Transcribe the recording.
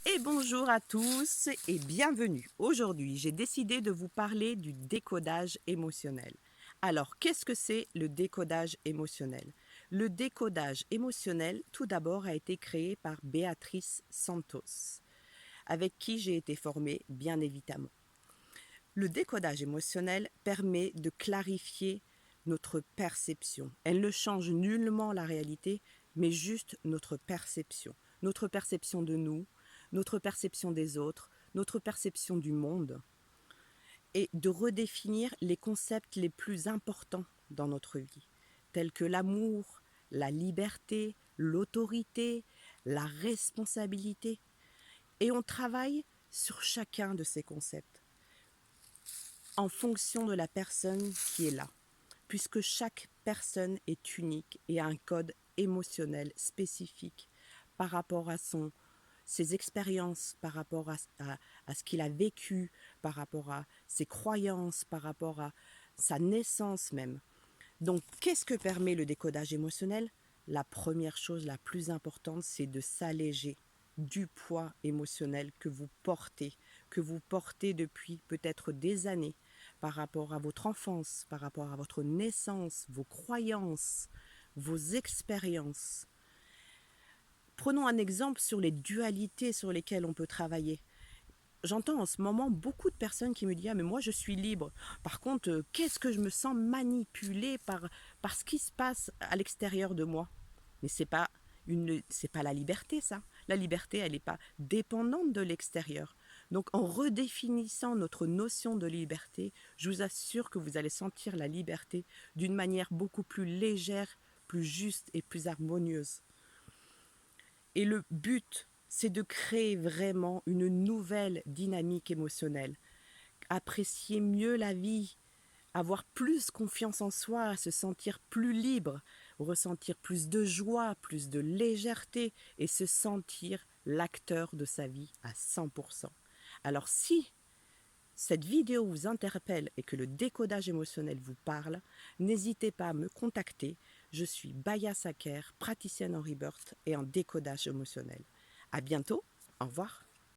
Et bonjour à tous et bienvenue. Aujourd'hui, j'ai décidé de vous parler du décodage émotionnel. Alors, qu'est-ce que c'est le décodage émotionnel? Le décodage émotionnel, tout d'abord, a été créé par Béatrice Santos, avec qui j'ai été formée, bien évidemment. Le décodage émotionnel permet de clarifier notre perception. Elle ne change nullement la réalité, mais juste notre perception de nous, notre perception des autres, notre perception du monde, et de redéfinir les concepts les plus importants dans notre vie, tels que l'amour, la liberté, l'autorité, la responsabilité. Et on travaille sur chacun de ces concepts en fonction de la personne qui est là, puisque chaque personne est unique et a un code émotionnel spécifique par rapport à ses expériences, par rapport à ce qu'il a vécu, par rapport à ses croyances, par rapport à sa naissance même. Donc, qu'est-ce que permet le décodage émotionnel? La première chose la plus importante, c'est de s'alléger du poids émotionnel que vous portez depuis peut-être des années par rapport à votre enfance, par rapport à votre naissance, vos croyances, vos expériences. Prenons un exemple sur les dualités sur lesquelles on peut travailler. J'entends en ce moment beaucoup de personnes qui me disent: ah, mais moi je suis libre. Par contre, qu'est-ce que je me sens manipulée par ce qui se passe à l'extérieur de moi? Mais c'est pas la liberté, ça. La liberté, elle n'est pas dépendante de l'extérieur. Donc en redéfinissant notre notion de liberté, je vous assure que vous allez sentir la liberté d'une manière beaucoup plus légère, plus juste et plus harmonieuse. Et le but, c'est de créer vraiment une nouvelle dynamique émotionnelle. Apprécier mieux la vie, avoir plus confiance en soi, se sentir plus libre, ressentir plus de joie, plus de légèreté et se sentir l'acteur de sa vie à 100%. Alors si cette vidéo vous interpelle et que le décodage émotionnel vous parle, n'hésitez pas à me contacter. Je suis Baya Saker, praticienne en rebirth et en décodage émotionnel. À bientôt, au revoir.